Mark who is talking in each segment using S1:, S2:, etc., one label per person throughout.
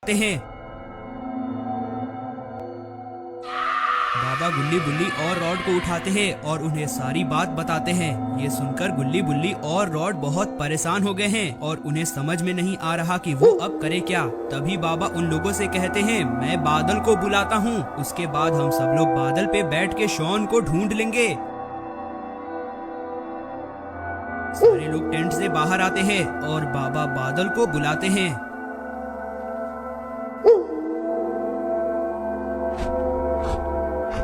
S1: लगते हैं। बाबा गुल्ली बुल्ली और रॉड को उठाते हैं और उन्हें सारी बात बताते हैं। ये सुनकर गुल्ली बुल्ली और रॉड बहुत परेशान हो गए हैं और उन्हें समझ में नहीं आ रहा कि वो अब करे क्या। तभी बाबा उन लोगों से कहते हैं, मैं बादल को बुलाता हूँ, उसके बाद हम सब लोग बादल पे बैठ के शॉन को ढूंढ लेंगे। सारे लोग टेंट से बाहर आते हैं और बाबा बादल को बुलाते हैं।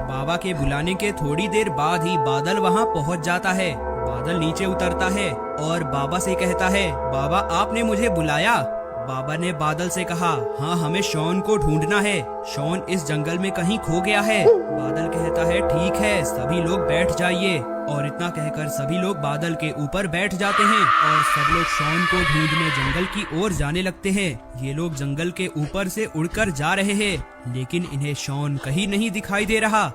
S1: बाबा के बुलाने के थोड़ी देर बाद ही बादल वहां पहुंच जाता है। बादल नीचे उतरता है और बाबा से कहता है, बाबा आपने मुझे बुलाया? बाबा ने बादल से कहा, हाँ हमें शॉन को ढूंढना है, शॉन इस जंगल में कहीं खो गया है। बादल कहता है, ठीक है सभी लोग बैठ जाइए। और इतना कहकर सभी लोग बादल के ऊपर बैठ जाते हैं और सब लोग शॉन को ढूंढने जंगल की ओर जाने लगते हैं। ये लोग जंगल के ऊपर से उड़कर जा रहे हैं, लेकिन इन्हें शॉन कहीं नहीं दिखाई दे रहा।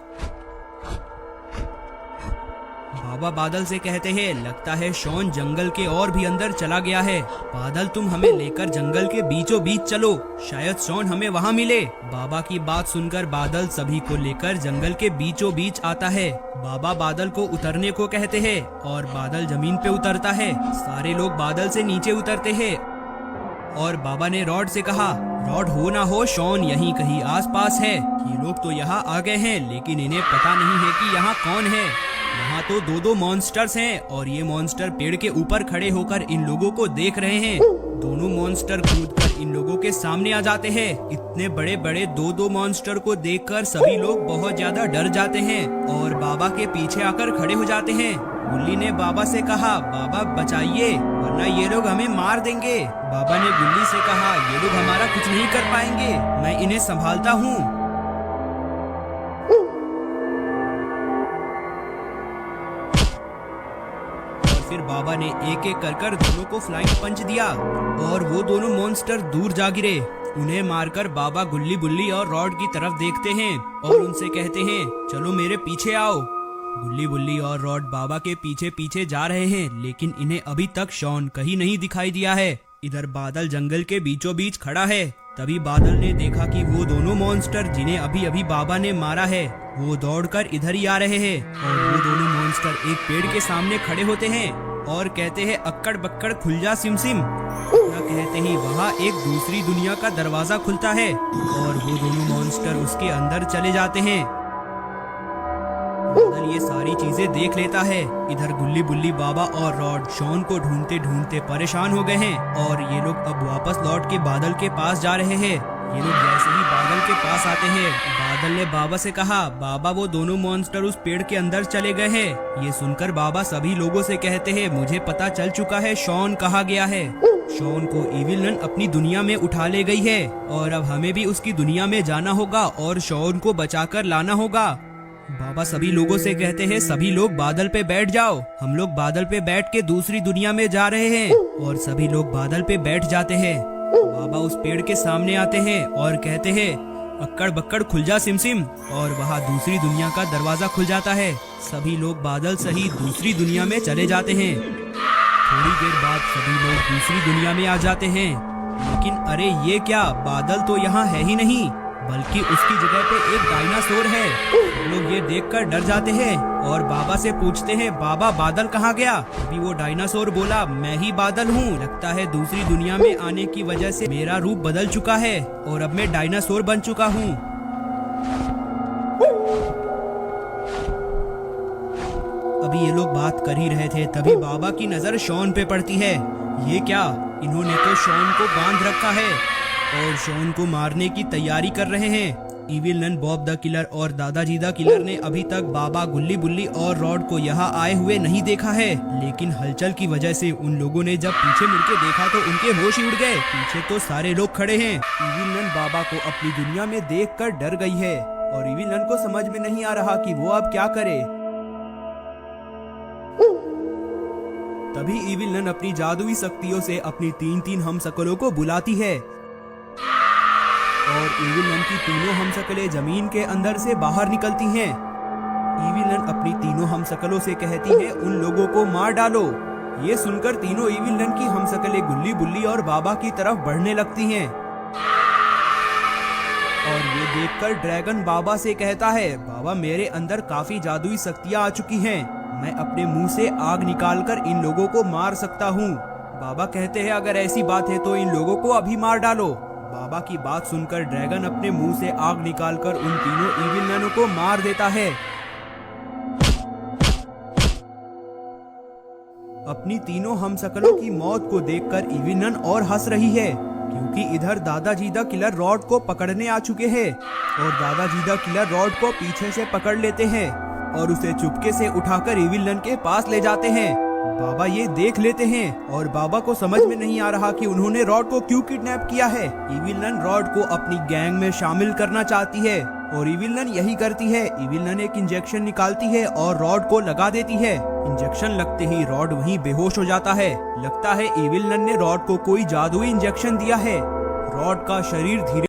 S1: बाबा बादल से कहते हैं, लगता है शॉन जंगल के और भी अंदर चला गया है। बादल तुम हमें लेकर जंगल के बीचों बीच चलो, शायद शॉन हमें वहाँ मिले। बाबा की बात सुनकर बादल सभी को लेकर जंगल के बीचों बीच आता है। बाबा बादल को उतरने को कहते हैं और बादल जमीन पे उतरता है। सारे लोग बादल से नीचे उतरते हैं और बाबा ने रॉड से कहा, रॉड हो ना हो शॉन यहीं कहीं आसपास है। ये लोग तो यहाँ आ गए हैं, लेकिन इन्हें पता नहीं है कि यहाँ कौन है। यहाँ तो दो मॉन्स्टर्स हैं और ये मॉन्स्टर पेड़ के ऊपर खड़े होकर इन लोगों को देख रहे हैं। दोनों मॉन्स्टर कूदकर इन लोगों के सामने आ जाते हैं। इतने बड़े बड़े दो मॉन्स्टर को देखकर सभी लोग बहुत ज्यादा डर जाते हैं और बाबा के पीछे आकर खड़े हो जाते हैं। गुल्ली ने बाबा से कहा, बाबा बचाइए वरना ये लोग हमें मार देंगे। बाबा ने गुल्ली से कहा, ये लोग हमारा कुछ नहीं कर पाएंगे, मैं इन्हें संभालता हूँ। फिर बाबा ने एक एक कर दोनों को फ्लाइंग पंच दिया और वो दोनों मॉन्स्टर दूर जा गिरे। उन्हें मारकर बाबा गुल्ली बुल्ली और रॉड की तरफ देखते हैं और उनसे कहते हैं, चलो मेरे पीछे आओ। गुल्ली बुल्ली और रॉड बाबा के पीछे पीछे जा रहे हैं, लेकिन इन्हें अभी तक शॉन कहीं नहीं दिखाई दिया है। इधर बादल जंगल के बीचों बीच खड़ा है। तभी बादल ने देखा कि वो दोनों मॉन्स्टर जिन्हें अभी अभी बाबा ने मारा है वो दौड़कर इधर ही आ रहे हैं और वो दोनों मॉन्स्टर एक पेड़ के सामने खड़े होते हैं और कहते हैं, अक्कड़ बक्कड़ खुल जा सिम सिम। इतना कहते ही वहाँ एक दूसरी दुनिया का दरवाजा खुलता है और वो दोनों मॉन्स्टर उसके अंदर चले जाते हैं। बादल ये सारी चीजें देख लेता है। इधर गुल्ली बुल्ली बाबा और रॉड शॉन को ढूंढते ढूंढते परेशान हो गए हैं और ये लोग अब वापस लौट के बादल के पास जा रहे हैं। ये लोग जैसे ही बादल के पास आते हैं, बादल ने बाबा से कहा, बाबा वो दोनों मॉन्स्टर उस पेड़ के अंदर चले गए हैं। ये सुनकर बाबा सभी लोगों से कहते हैं, मुझे पता चल चुका है शॉन कहाँ गया है। शॉन को इविल नन अपनी दुनिया में उठा ले गई है और अब हमें भी उसकी दुनिया में जाना होगा और शॉन को बचाकर लाना होगा। बाबा सभी लोगों से कहते हैं, सभी लोग बादल पे बैठ जाओ। हम लोग बादल पे बैठ के दूसरी दुनिया में जा रहे हैं। और सभी लोग बादल पे बैठ जाते हैं। बाबा उस पेड़ के सामने आते हैं और कहते हैं, अक्कड़ बक्कड़ खुल जा सिम सिम, और वहाँ दूसरी दुनिया का दरवाजा खुल जाता है। सभी लोग बादल सहित दूसरी दुनिया में चले जाते हैं। थोड़ी देर बाद सभी लोग दूसरी दुनिया में आ जाते हैं, लेकिन अरे ये क्या, बादल तो यहाँ है ही नहीं, बल्कि उसकी जगह पे एक डायनासोर है। हम लोग ये देखकर डर जाते हैं और बाबा से पूछते हैं, बाबा बादल कहाँ गया? अभी वो डायनासोर बोला, मैं ही बादल हूँ। लगता है दूसरी दुनिया में आने की वजह से मेरा रूप बदल चुका है और अब मैं डायनासोर बन चुका हूँ। अभी ये लोग बात कर ही रहे थे, तभी बाबा की नजर शॉन पे पड़ती है। ये क्या, इन्होंने तो शॉन को बांध रखा है और शॉन को मारने की तैयारी कर रहे हैं। Evil Nun Bob the Killer और दादाजी द किलर ने अभी तक बाबा गुल्ली बुल्ली और रॉड को यहाँ आए हुए नहीं देखा है, लेकिन हलचल की वजह से उन लोगों ने जब पीछे मुड़के देखा तो उनके होश ही उड़ गए। पीछे तो सारे लोग खड़े हैं। इविल नन बाबा को अपनी दुनिया में देखकर डर गई है और इविल नन को समझ में नहीं आ रहा कि वो अब क्या करे। तभी इविल नन अपनी जादुई शक्तियों से अपनी तीन हमशक्लों को बुलाती है और इविल नन की तीनों हमशक्लें जमीन के अंदर से बाहर निकलती हैं। इविल नन अपनी तीनों हमशक्लों से कहती है, उन लोगों को मार डालो। ये सुनकर तीनों इविल नन की हमशक्लें गुल्ली बुल्ली और बाबा की तरफ बढ़ने लगती हैं। और ये देखकर ड्रैगन बाबा से कहता है, बाबा मेरे अंदर काफी जादुई शक्तियाँ आ चुकी हैं। मैं अपने मुंह से आग निकालकर इन लोगों को मार सकता हूँ। बाबा कहते हैं अगर ऐसी बात है तो इन लोगों को अभी मार डालो। बाबा की बात सुनकर ड्रैगन अपने मुंह से आग निकालकर उन तीनों इविल मैनों को मार देता है। अपनी तीनों हमशक्लों की मौत को देखकर इविल नन और हंस रही है, क्योंकि इधर दादाजी द किलर रॉड को पकड़ने आ चुके हैं और दादाजी द किलर रॉड को पीछे से पकड़ लेते हैं और उसे चुपके से उठाकर इविल नन के पास ले जाते हैं। बाबा ये देख लेते हैं और बाबा को समझ में नहीं आ रहा कि उन्होंने रॉड को क्यों किडनैप किया है। इविल नन रॉड को अपनी गैंग में शामिल करना चाहती है और इविल नन यही करती है। इविल नन एक इंजेक्शन निकालती है और रॉड को लगा देती है। इंजेक्शन लगते ही रॉड वहीं बेहोश हो जाता है। लगता है इविल नन ने रॉड को कोई जादुई इंजेक्शन दिया है। रॉड का शरीर धीरे